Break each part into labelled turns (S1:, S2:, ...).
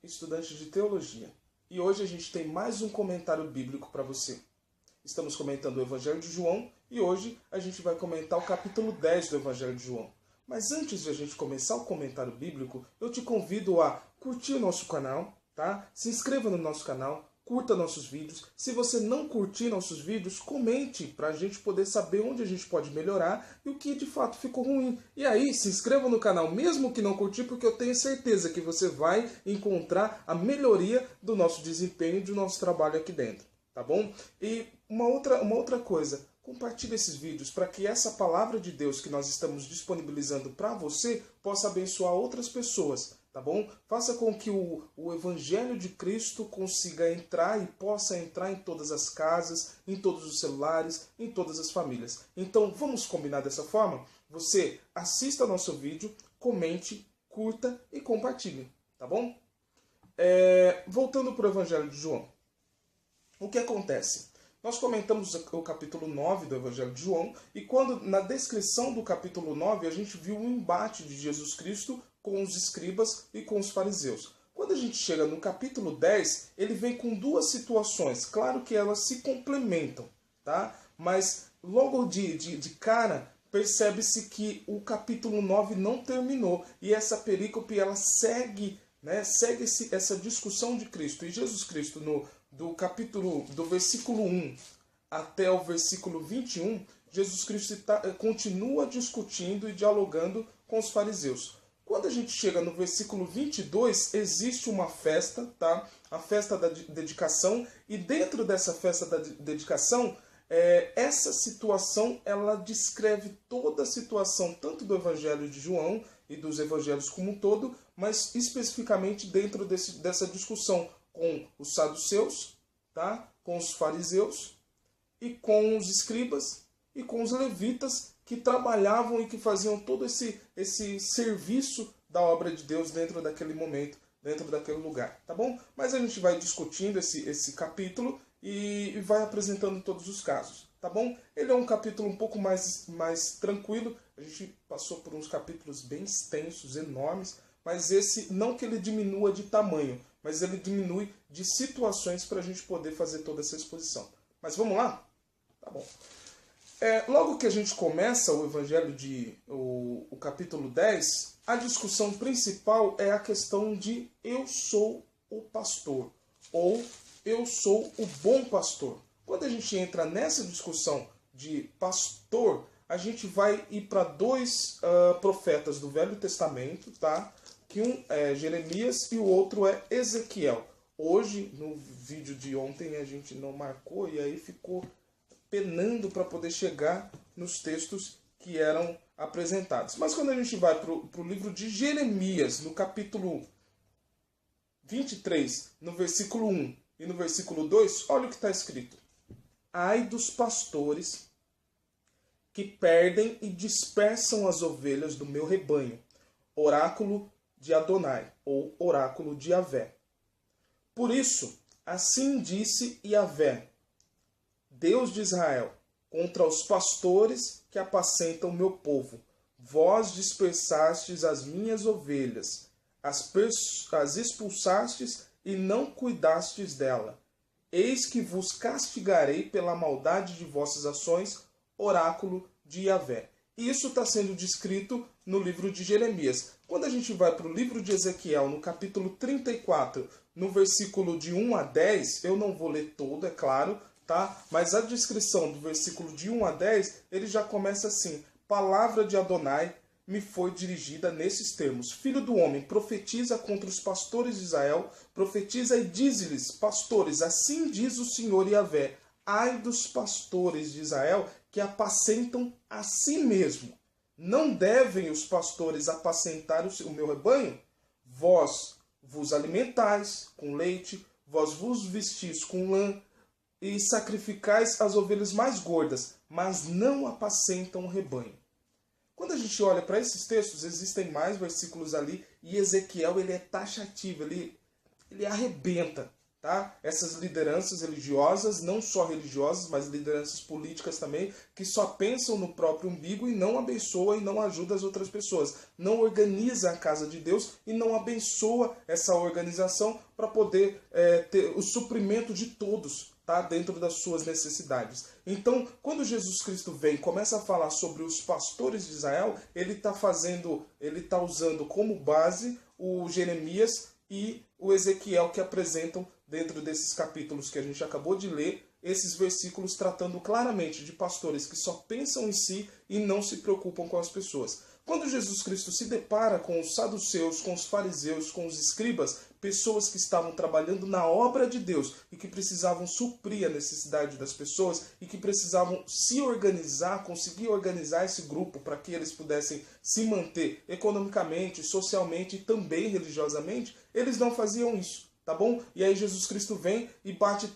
S1: estudante de teologia, e hoje a gente tem mais um comentário bíblico para você. Estamos comentando o Evangelho de João e hoje a gente vai comentar o capítulo 10 do Evangelho de João. Mas antes de a gente começar o comentário bíblico, eu te convido a curtir o nosso canal, tá? Se inscreva no nosso canal, curta nossos vídeos. Se você não curtir nossos vídeos, comente para a gente poder saber onde a gente pode melhorar e o que de fato ficou ruim. E aí, se inscreva no canal, mesmo que não curtir, porque eu tenho certeza que você vai encontrar a melhoria do nosso desempenho e do nosso trabalho aqui dentro, tá bom? E uma outra coisa, compartilhe esses vídeos para que essa palavra de Deus que nós estamos disponibilizando para você possa abençoar outras pessoas. Tá bom? Faça com que o Evangelho de Cristo consiga entrar e possa entrar em todas as casas, em todos os celulares, em todas as famílias. Então, vamos combinar dessa forma? Você assista nosso vídeo, comente, curta e compartilhe. Tá bom? Voltando para o Evangelho de João. O que acontece? Nós comentamos o capítulo 9 do Evangelho de João e quando na descrição do capítulo 9 a gente viu um embate de Jesus Cristo com os escribas e com os fariseus. Quando a gente chega no capítulo 10, ele vem com duas situações. Claro que elas se complementam, tá? Mas logo de cara, percebe-se que o capítulo 9 não terminou. E essa perícope, ela segue, né? Segue essa discussão de Cristo. E Jesus Cristo, do versículo 1 até o versículo 21, Jesus Cristo continua discutindo e dialogando com os fariseus. Quando a gente chega no versículo 22, existe uma festa, tá? A festa da dedicação, e dentro dessa festa da dedicação, essa situação, ela descreve toda a situação, tanto do Evangelho de João e dos Evangelhos como um todo, mas especificamente dentro dessa discussão com os saduceus, tá? Com os fariseus, e com os escribas, e com os levitas, que trabalhavam e que faziam todo esse serviço da obra de Deus dentro daquele momento, dentro daquele lugar, tá bom? Mas a gente vai discutindo esse capítulo e vai apresentando todos os casos, tá bom? Ele é um capítulo um pouco mais tranquilo, a gente passou por uns capítulos bem extensos, enormes, mas esse, não que ele diminua de tamanho, mas ele diminui de situações para a gente poder fazer toda essa exposição. Mas vamos lá? Tá bom. Logo que a gente começa o Evangelho o capítulo 10, a discussão principal é a questão de eu sou o pastor, ou eu sou o bom pastor. Quando a gente entra nessa discussão de pastor, a gente vai ir para dois profetas do Velho Testamento, tá? Que um é Jeremias e o outro é Ezequiel. Hoje, no vídeo de ontem, a gente não marcou e aí ficou penando para poder chegar nos textos que eram apresentados. Mas quando a gente vai para o livro de Jeremias, no capítulo 23, no versículo 1 e no versículo 2, olha o que está escrito. Ai dos pastores que perdem e dispersam as ovelhas do meu rebanho, oráculo de Adonai, ou oráculo de Yahvé. Por isso, assim disse Yahvé, Deus de Israel, contra os pastores que apacentam o meu povo. Vós dispersastes as minhas ovelhas, as expulsastes e não cuidastes dela. Eis que vos castigarei pela maldade de vossas ações, oráculo de Yahvé. Isso está sendo descrito no livro de Jeremias. Quando a gente vai para o livro de Ezequiel, no capítulo 34, no versículo de 1 a 10, eu não vou ler todo, é claro, tá? Mas a descrição do versículo de 1 a 10, ele já começa assim. Palavra de Adonai me foi dirigida nesses termos. Filho do homem, profetiza contra os pastores de Israel, profetiza e dize-lhes, pastores, assim diz o Senhor Yahvé, ai dos pastores de Israel que apacentam a si mesmo. Não devem os pastores apacentar o meu rebanho? Vós vos alimentais com leite, vós vos vestis com lã, e sacrificais as ovelhas mais gordas, mas não apacentam o rebanho. Quando a gente olha para esses textos, existem mais versículos ali, e Ezequiel ele é taxativo, ele arrebenta, tá? Essas lideranças religiosas, não só religiosas, mas lideranças políticas também, que só pensam no próprio umbigo e não abençoam e não ajudam as outras pessoas. Não organiza a casa de Deus e não abençoa essa organização para poder ter o suprimento de todos, tá? Dentro das suas necessidades. Então, quando Jesus Cristo vem e começa a falar sobre os pastores de Israel, ele está usando como base o Jeremias e o Ezequiel, que apresentam dentro desses capítulos que a gente acabou de ler, esses versículos tratando claramente de pastores que só pensam em si e não se preocupam com as pessoas. Quando Jesus Cristo se depara com os saduceus, com os fariseus, com os escribas, pessoas que estavam trabalhando na obra de Deus e que precisavam suprir a necessidade das pessoas e que precisavam se organizar, conseguir organizar esse grupo para que eles pudessem se manter economicamente, socialmente e também religiosamente, eles não faziam isso. Tá bom? E aí Jesus Cristo vem e bate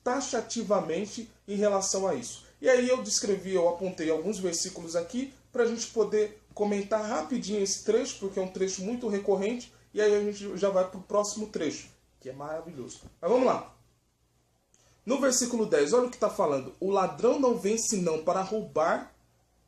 S1: taxativamente em relação a isso. E aí eu apontei alguns versículos aqui para a gente poder comentar rapidinho esse trecho, porque é um trecho muito recorrente, e aí a gente já vai para o próximo trecho, que é maravilhoso. Mas vamos lá. No versículo 10, olha o que está falando. O ladrão não vem senão para roubar,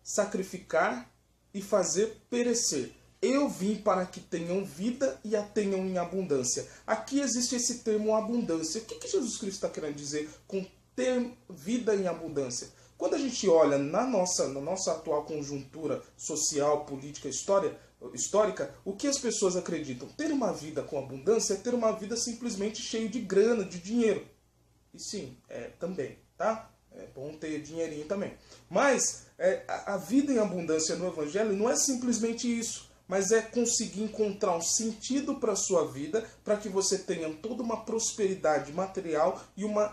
S1: sacrificar e fazer perecer. Eu vim para que tenham vida e a tenham em abundância. Aqui existe esse termo abundância. O que Jesus Cristo está querendo dizer com ter vida em abundância? Quando a gente olha na nossa atual conjuntura social, política, histórica, o que as pessoas acreditam? Ter uma vida com abundância é ter uma vida simplesmente cheia de grana, de dinheiro. E sim, também, tá? É bom ter dinheirinho também. Mas a vida em abundância no Evangelho não é simplesmente isso. Mas é conseguir encontrar um sentido para a sua vida, para que você tenha toda uma prosperidade material e uma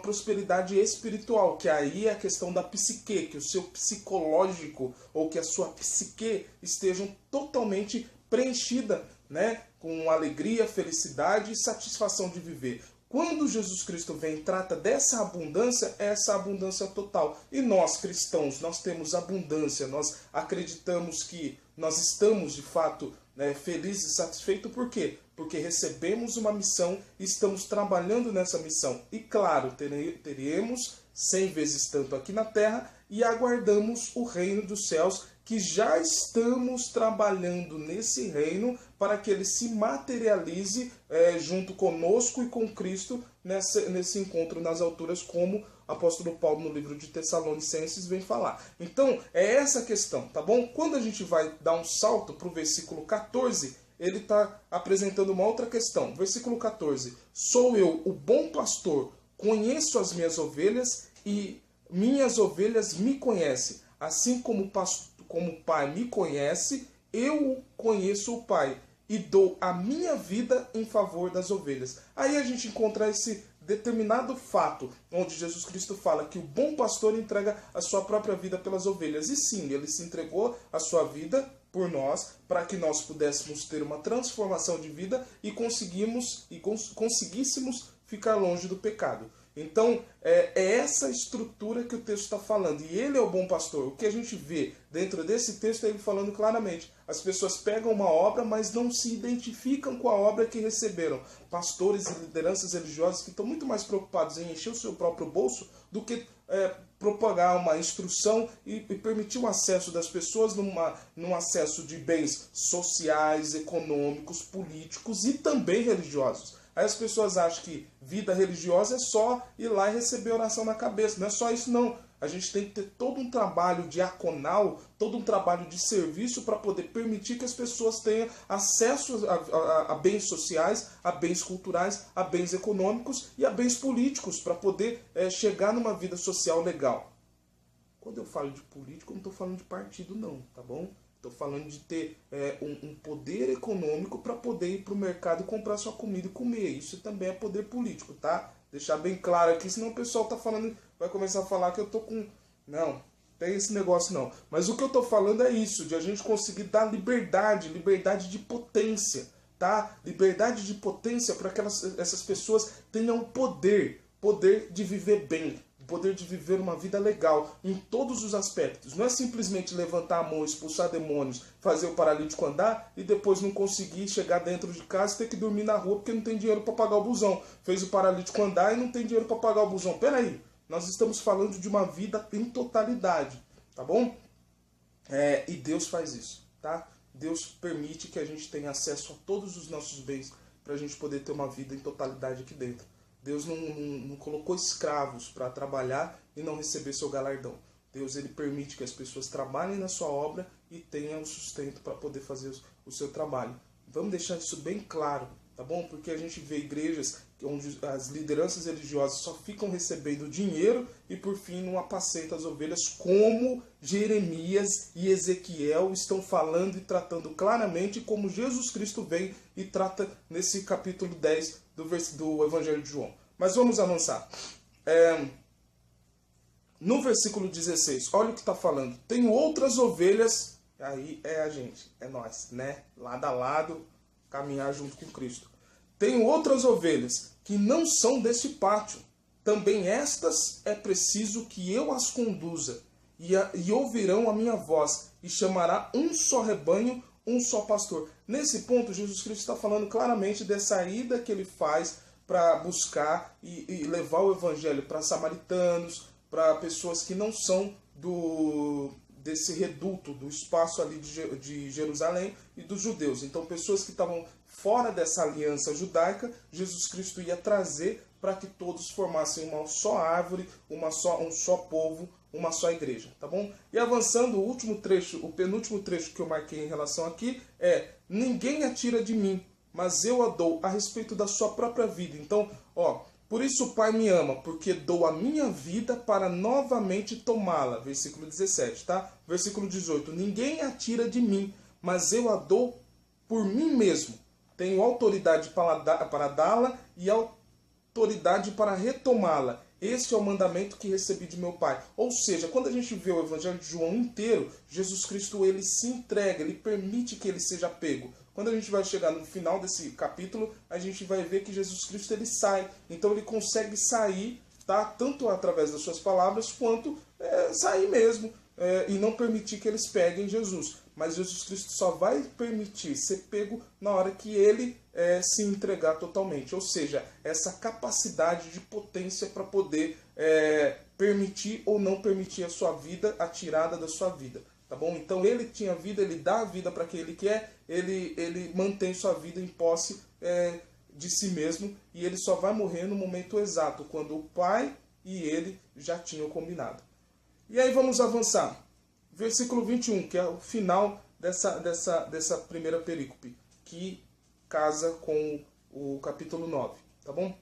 S1: prosperidade espiritual, que aí é a questão da psique, que o seu psicológico ou que a sua psique estejam totalmente preenchida, né, com alegria, felicidade e satisfação de viver. Quando Jesus Cristo vem e trata dessa abundância, é essa abundância total. E nós, cristãos, nós temos abundância, nós acreditamos que nós estamos, de fato, felizes e satisfeitos. Por quê? Porque recebemos uma missão e estamos trabalhando nessa missão. E claro, teremos 100 vezes tanto aqui na terra e aguardamos o reino dos céus, que já estamos trabalhando nesse reino para que ele se materialize junto conosco e com Cristo nesse encontro nas alturas, como o apóstolo Paulo no livro de Tessalonicenses vem falar. Então, é essa a questão, tá bom? Quando a gente vai dar um salto para o versículo 14, ele está apresentando uma outra questão. Versículo 14. Sou eu o bom pastor, conheço as minhas ovelhas e minhas ovelhas me conhecem. Assim como o Pai me conhece, eu conheço o Pai e dou a minha vida em favor das ovelhas. Aí a gente encontra esse determinado fato, onde Jesus Cristo fala que o bom pastor entrega a sua própria vida pelas ovelhas. E sim, ele se entregou a sua vida por nós, para que nós pudéssemos ter uma transformação de vida e conseguíssemos ficar longe do pecado. Então, é essa estrutura que o texto está falando. E ele é o bom pastor. O que a gente vê dentro desse texto é ele falando claramente. As pessoas pegam uma obra, mas não se identificam com a obra que receberam. Pastores e lideranças religiosas que estão muito mais preocupados em encher o seu próprio bolso do que propagar uma instrução e permitir o acesso das pessoas num acesso de bens sociais, econômicos, políticos e também religiosos. Aí as pessoas acham que vida religiosa é só ir lá e receber oração na cabeça. Não é só isso, não. A gente tem que ter todo um trabalho diaconal, todo um trabalho de serviço para poder permitir que as pessoas tenham acesso a bens sociais, a bens culturais, a bens econômicos e a bens políticos, para poder chegar numa vida social legal. Quando eu falo de político, eu não estou falando de partido, não, tá bom? Estou falando de ter um poder econômico para poder ir para o mercado e comprar sua comida e comer. Isso também é poder político, tá? Deixar bem claro aqui, senão o pessoal tá falando, vai começar a falar que eu tô com... Não, tem esse negócio não. Mas o que eu tô falando é isso, de a gente conseguir dar liberdade de potência, tá? Liberdade de potência para que essas pessoas tenham poder de viver bem, poder de viver uma vida legal em todos os aspectos. Não é simplesmente levantar a mão, expulsar demônios, fazer o paralítico andar e depois não conseguir chegar dentro de casa e ter que dormir na rua porque não tem dinheiro para pagar o busão. Fez o paralítico andar e não tem dinheiro para pagar o busão. Peraí, nós estamos falando de uma vida em totalidade, tá bom? E Deus faz isso, tá? Deus permite que a gente tenha acesso a todos os nossos bens para a gente poder ter uma vida em totalidade aqui dentro. Deus não colocou escravos para trabalhar e não receber seu galardão. Deus ele permite que as pessoas trabalhem na sua obra e tenham o sustento para poder fazer o seu trabalho. Vamos deixar isso bem claro, tá bom? Porque a gente vê igrejas onde as lideranças religiosas só ficam recebendo dinheiro e por fim não apacentam as ovelhas, como Jeremias e Ezequiel estão falando e tratando claramente, como Jesus Cristo vem e trata nesse capítulo 10 do Evangelho de João. Mas vamos avançar. No versículo 16, olha o que está falando. Tenho outras ovelhas, aí é a gente, é nós, né? Lado a lado, caminhar junto com Cristo. Tenho outras ovelhas que não são deste pátio. Também estas é preciso que eu as conduza, e ouvirão a minha voz, e chamará um só rebanho, um só pastor. Nesse ponto, Jesus Cristo está falando claramente dessa ida que ele faz para buscar e levar o evangelho para samaritanos, para pessoas que não são desse reduto, do espaço ali de Jerusalém e dos judeus. Então, pessoas que estavam fora dessa aliança judaica, Jesus Cristo ia trazer para que todos formassem uma só árvore, um só povo, uma só igreja, tá bom? E avançando, o último trecho, o penúltimo trecho que eu marquei em relação aqui é: ninguém a tira de mim, mas eu a dou a respeito da sua própria vida. Então, por isso o Pai me ama, porque dou a minha vida para novamente tomá-la. Versículo 17, tá? Versículo 18, ninguém a tira de mim, mas eu a dou por mim mesmo. Tenho autoridade para dá-la e autoridade para retomá-la. Este é o mandamento que recebi de meu Pai. Ou seja, quando a gente vê o Evangelho de João inteiro, Jesus Cristo ele se entrega, ele permite que ele seja pego. Quando a gente vai chegar no final desse capítulo, a gente vai ver que Jesus Cristo ele sai. Então ele consegue sair, tá? Tanto através das suas palavras, quanto sair mesmo. E não permitir que eles peguem Jesus. Mas Jesus Cristo só vai permitir ser pego na hora que ele se entregar totalmente. Ou seja, essa capacidade de potência para poder permitir ou não permitir a sua vida, a tirada da sua vida. Tá bom? Então ele tinha vida, ele dá a vida para quem ele quer, ele mantém sua vida em posse de si mesmo, e ele só vai morrer no momento exato, quando o Pai e ele já tinham combinado. E aí vamos avançar. Versículo 21, que é o final dessa primeira perícope, que casa com o capítulo 9. Tá bom?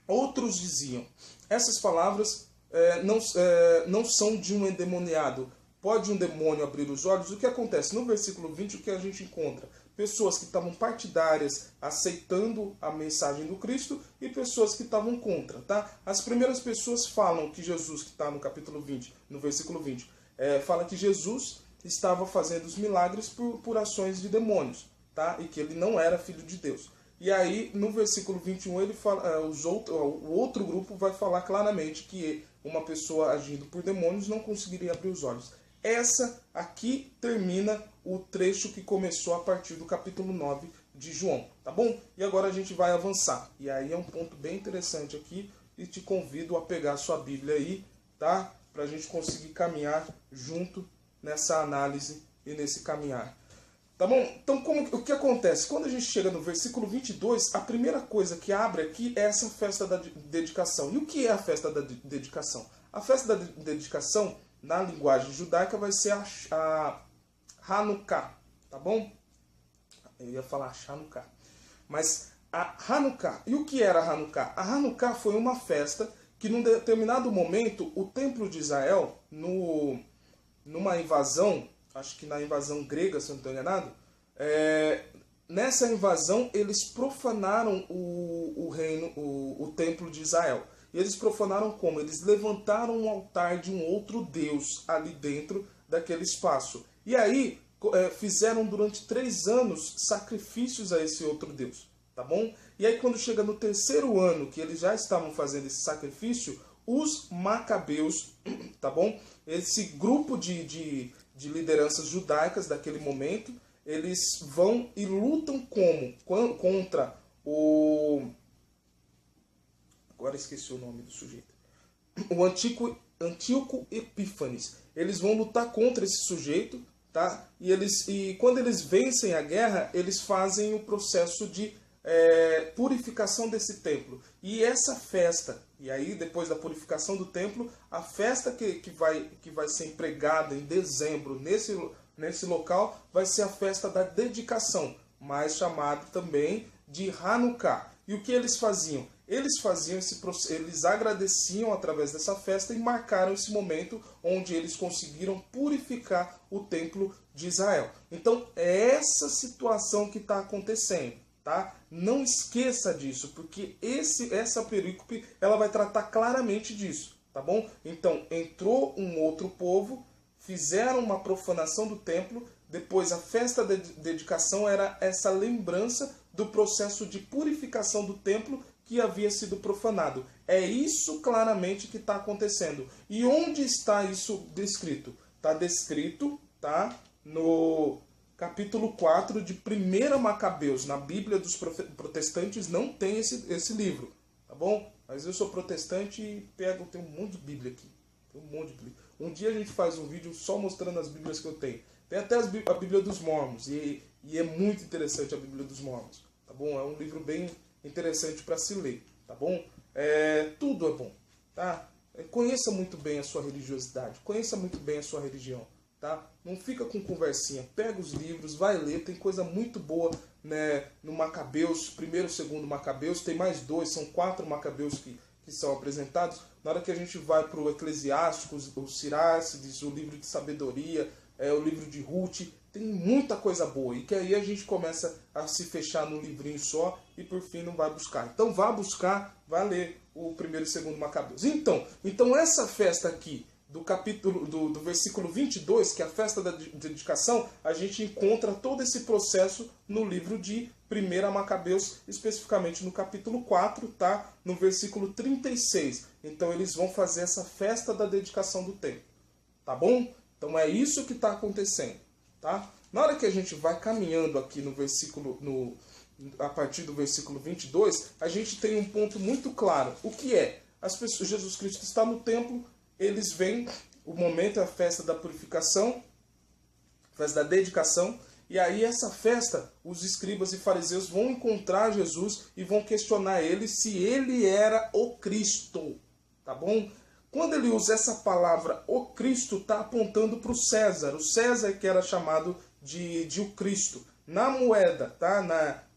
S1: Outros diziam: essas palavras não são de um endemoniado. Pode um demônio abrir os olhos? O que acontece? No versículo 20, o que a gente encontra? Pessoas que estavam partidárias, aceitando a mensagem do Cristo, e pessoas que estavam contra, tá? As primeiras pessoas falam que Jesus, que está no capítulo 20, no versículo 20, fala que Jesus estava fazendo os milagres por ações de demônios, tá? E que ele não era filho de Deus. E aí, no versículo 21, ele fala, o outro grupo vai falar claramente que uma pessoa agindo por demônios não conseguiria abrir os olhos. Essa aqui termina o trecho que começou a partir do capítulo 9 de João, tá bom? E agora a gente vai avançar. E aí é um ponto bem interessante aqui, e te convido a pegar a sua Bíblia aí, tá? Para a gente conseguir caminhar junto nessa análise e nesse caminhar. Tá bom? Então o que acontece? Quando a gente chega no versículo 22, a primeira coisa que abre aqui é essa festa da dedicação. E o que é a festa da dedicação? A festa da dedicação, na linguagem judaica, vai ser a Hanukkah, tá bom? Eu ia falar Hanukkah. Mas a Hanukkah, e o que era a Hanukkah? A Hanukkah foi uma festa que, num determinado momento, o templo de Israel, numa invasão, acho que na invasão grega, se eu não estou enganado, nessa invasão eles profanaram o templo de Israel. E eles profanaram como? Eles levantaram um altar de um outro Deus ali dentro daquele espaço. E aí fizeram durante 3 anos sacrifícios a esse outro Deus. Tá bom? E aí quando chega no 3º ano que eles já estavam fazendo esse sacrifício, os macabeus, tá bom? Esse grupo de lideranças judaicas daquele momento, eles vão e lutam contra o... Agora esqueci o nome do sujeito. O Antíoco Epífanes. Eles vão lutar contra esse sujeito, tá? E quando eles vencem a guerra, eles fazem o processo de purificação desse templo. E essa festa, e aí depois da purificação do templo, a festa que vai ser empregada em dezembro nesse local vai ser a festa da dedicação, mais chamada também de Hanukkah. E o que eles faziam? Eles agradeciam através dessa festa e marcaram esse momento onde eles conseguiram purificar o templo de Israel. Então é essa situação que está acontecendo, tá? Não esqueça disso, porque essa perícope ela vai tratar claramente disso, tá bom? Então entrou um outro povo, fizeram uma profanação do templo, depois a festa de dedicação era essa lembrança do processo de purificação do templo que havia sido profanado. É isso claramente que está acontecendo. E onde está isso descrito? Está descrito, tá, no capítulo 4 de 1 Macabeus. Na Bíblia dos protestantes não tem esse livro, tá bom? Mas eu sou protestante e tenho um monte de Bíblia aqui. Tem um monte de Bíblia. Um dia a gente faz um vídeo só mostrando as Bíblias que eu tenho. Tem até a Bíblia dos Mormons. E é muito interessante a Bíblia dos Mormons, tá bom? É um livro bem interessante para se ler, tá bom? Tudo é bom, tá? Conheça muito bem a sua religiosidade, conheça muito bem a sua religião, tá? Não fica com conversinha, pega os livros, vai ler, tem coisa muito boa, né, no Macabeus, 1º e 2º Macabeus, tem mais 2, são 4 Macabeus que são apresentados. Na hora que a gente vai para o Eclesiásticos, o Sirácides, o livro de Sabedoria, o livro de Ruth, tem muita coisa boa, e que aí a gente começa a se fechar num livrinho só e por fim não vai buscar. Então vá buscar, vá ler o 1º e 2º Macabeus. Então essa festa aqui, do capítulo do versículo 22, que é a festa da dedicação, a gente encontra todo esse processo no livro de 1 Macabeus, especificamente no capítulo 4, tá? No versículo 36. Então eles vão fazer essa festa da dedicação do templo, tá bom? Então é isso que está acontecendo. Tá? Na hora que a gente vai caminhando aqui no versículo, a partir do versículo 22, a gente tem um ponto muito claro. O que é? As pessoas, Jesus Cristo está no templo, eles vêm, o momento é a festa da purificação, festa da dedicação, e aí essa festa, os escribas e fariseus vão encontrar Jesus e vão questionar ele se ele era o Cristo, tá bom? Quando ele usa essa palavra, o Cristo, está apontando para o César que era chamado de o Cristo. Na moeda, tá?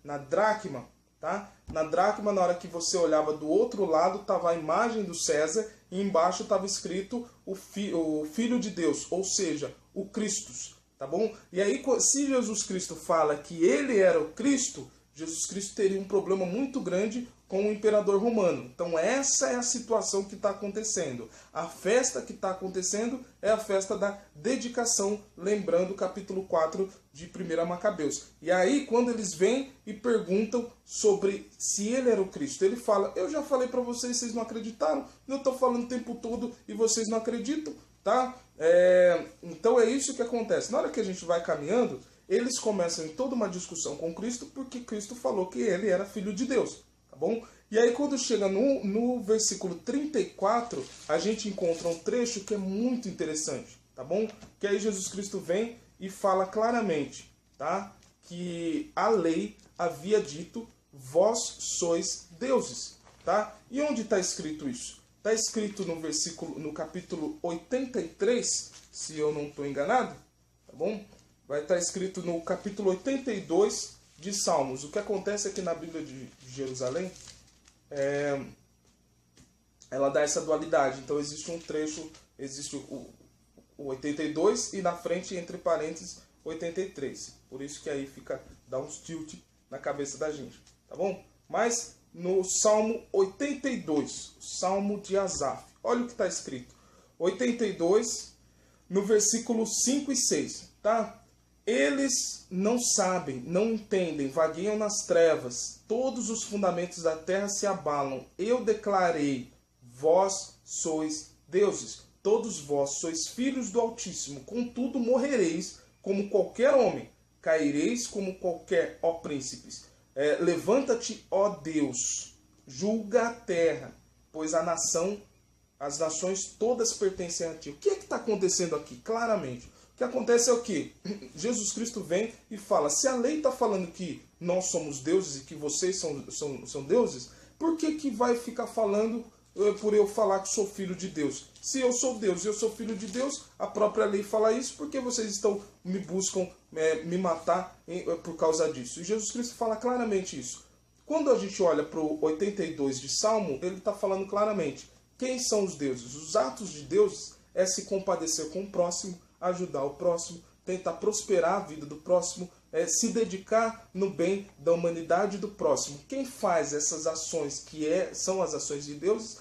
S1: Na dracma, tá? Na dracma, na hora que você olhava do outro lado, estava a imagem do César e embaixo estava escrito o Filho de Deus, ou seja, o Cristo, tá bom? E aí, se Jesus Cristo fala que ele era o Cristo, Jesus Cristo teria um problema muito grande com o imperador romano. Então essa é a situação que está acontecendo. A festa que está acontecendo é a festa da dedicação, lembrando o capítulo 4 de 1 Macabeus. E aí quando eles vêm e perguntam sobre se ele era o Cristo, ele fala, eu já falei para vocês, vocês não acreditaram, eu estou falando o tempo todo e vocês não acreditam, tá? Então é isso que acontece. Na hora que a gente vai caminhando, eles começam em toda uma discussão com Cristo, porque Cristo falou que ele era filho de Deus. Tá bom? E aí quando chega no versículo 34, a gente encontra um trecho que é muito interessante, tá bom? Que aí Jesus Cristo vem e fala claramente, tá? Que a lei havia dito, vós sois deuses, tá? E onde está escrito isso? Está escrito no capítulo 83, se eu não estou enganado, tá bom? Vai estar escrito no capítulo 82 de Salmos. O que acontece é que na Bíblia de Jerusalém, ela dá essa dualidade. Então existe um trecho, existe o 82 e na frente, entre parênteses, 83. Por isso que aí dá uns tilt na cabeça da gente, tá bom? Mas no Salmo 82, Salmo de Asaf, olha o que está escrito. 82, no versículo 5 e 6, tá? Eles não sabem, não entendem, vagueiam nas trevas. Todos os fundamentos da terra se abalam. Eu declarei, vós sois deuses. Todos vós sois filhos do Altíssimo, contudo morrereis como qualquer homem, caireis como qualquer, ó príncipes. Levanta-te, ó Deus, julga a terra, pois as nações todas pertencem a ti. O que é que está acontecendo aqui? Claramente. O que acontece é o que? Jesus Cristo vem e fala, se a lei está falando que nós somos deuses e que vocês são deuses, por que vai ficar falando por eu falar que sou filho de Deus? Se eu sou Deus e eu sou filho de Deus, a própria lei fala isso, porque vocês buscam me matar por causa disso? E Jesus Cristo fala claramente isso. Quando a gente olha para o 82 de Salmo, ele está falando claramente, quem são os deuses? Os atos de Deus é se compadecer com o próximo, ajudar o próximo, tentar prosperar a vida do próximo, se dedicar no bem da humanidade do próximo. Quem faz essas ações são as ações de Deus,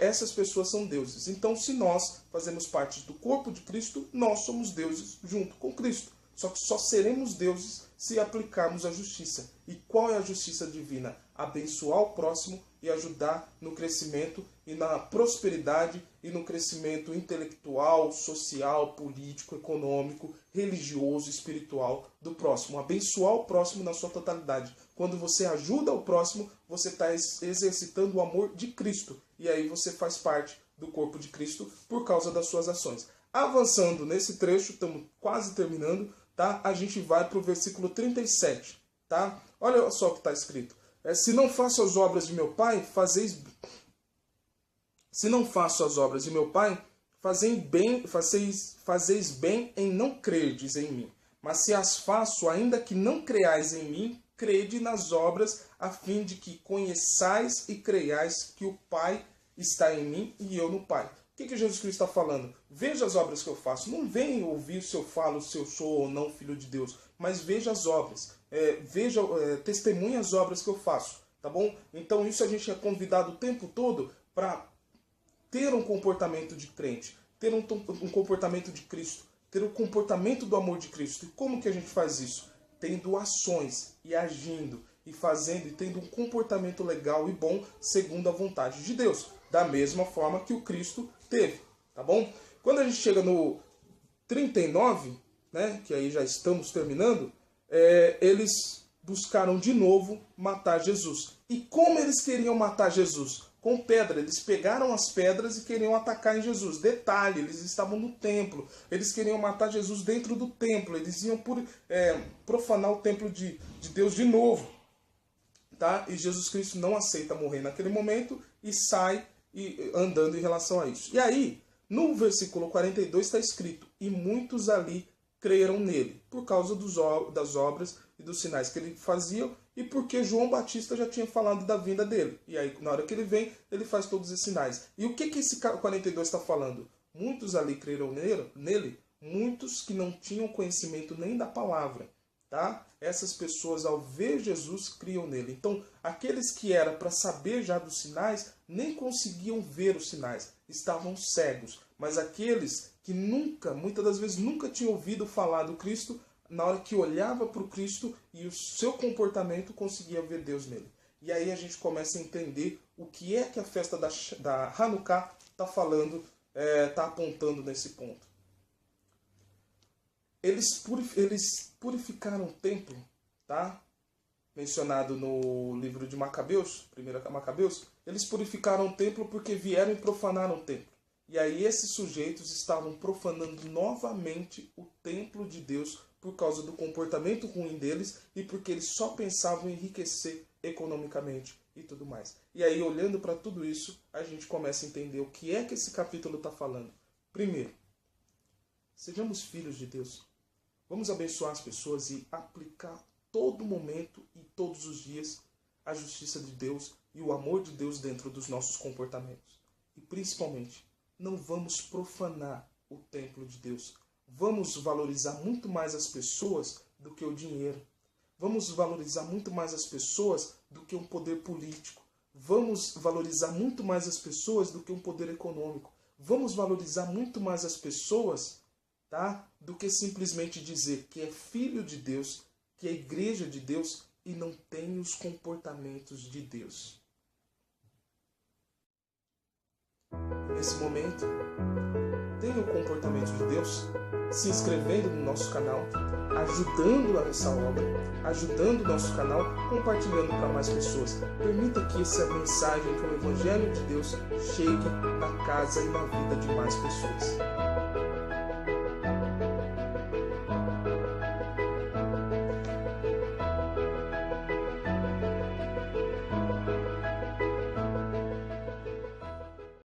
S1: essas pessoas são deuses. Então, se nós fazemos parte do corpo de Cristo, nós somos deuses junto com Cristo. Só que só seremos deuses se aplicarmos a justiça. E qual é a justiça divina? Abençoar o próximo e ajudar no crescimento e na prosperidade e no crescimento intelectual, social, político, econômico, religioso, espiritual do próximo. Abençoar o próximo na sua totalidade. Quando você ajuda o próximo, você está exercitando o amor de Cristo. E aí você faz parte do corpo de Cristo por causa das suas ações. Avançando nesse trecho, estamos quase terminando, tá? A gente vai para o versículo 37, tá? Olha só o que está escrito. Se não faço as obras de meu Pai, fazeis bem em não crerdes em mim. Mas se as faço, ainda que não creais em mim, crede nas obras, a fim de que conheçais e creiais que o Pai está em mim e eu no Pai. O que Jesus Cristo está falando? Veja as obras que eu faço. Não venha ouvir se eu falo, se eu sou ou não filho de Deus. Mas veja as obras. Testemunhe as obras que eu faço. Tá bom? Então isso a gente é convidado o tempo todo para ter um comportamento de crente. Ter um comportamento de Cristo. Ter o comportamento do amor de Cristo. E como que a gente faz isso? Tendo ações e agindo e fazendo e tendo um comportamento legal e bom segundo a vontade de Deus. Da mesma forma que o Cristo teve, tá bom? Quando a gente chega no 39, né, que aí já estamos terminando, eles buscaram de novo matar Jesus. E como eles queriam matar Jesus? Com pedra. Eles pegaram as pedras e queriam atacar em Jesus. Detalhe, eles estavam no templo. Eles queriam matar Jesus dentro do templo. Eles iam profanar o templo de Deus de novo. Tá? E Jesus Cristo não aceita morrer naquele momento e sai andando em relação a isso. E aí, no versículo 42 está escrito, e muitos ali creram nele, por causa das obras e dos sinais que ele fazia, e porque João Batista já tinha falado da vinda dele. E aí, na hora que ele vem, ele faz todos esses sinais. E o que esse 42 está falando? Muitos ali creram nele, muitos que não tinham conhecimento nem da palavra. Tá? Essas pessoas, ao ver Jesus, criam nele. Então, aqueles que era para saber já dos sinais, nem conseguiam ver os sinais, estavam cegos. Mas aqueles que muitas das vezes, nunca tinham ouvido falar do Cristo, na hora que olhava para o Cristo e o seu comportamento, conseguia ver Deus nele. E aí a gente começa a entender o que é que a festa da Hanukkah está falando, está apontando nesse ponto. Eles purificaram o templo, tá? Mencionado no livro de Macabeus, 1 Macabeus, eles purificaram o templo porque vieram e profanaram o templo. E aí esses sujeitos estavam profanando novamente o templo de Deus por causa do comportamento ruim deles e porque eles só pensavam em enriquecer economicamente e tudo mais. E aí, olhando para tudo isso, a gente começa a entender o que é que esse capítulo está falando. Primeiro, sejamos filhos de Deus. Vamos abençoar as pessoas e aplicar todo momento e todos os dias a justiça de Deus e o amor de Deus dentro dos nossos comportamentos. E principalmente, não vamos profanar o templo de Deus. Vamos valorizar muito mais as pessoas do que o dinheiro. Vamos valorizar muito mais as pessoas do que um poder político. Vamos valorizar muito mais as pessoas do que um poder econômico. Vamos valorizar muito mais as pessoas, tá? Do que simplesmente dizer que é filho de Deus, que é igreja de Deus e não tem os comportamentos de Deus. Nesse momento, tenha o comportamento de Deus, se inscrevendo no nosso canal, ajudando essa obra, ajudando o nosso canal, compartilhando para mais pessoas. Permita que essa mensagem, que o Evangelho de Deus chegue na casa e na vida de mais pessoas.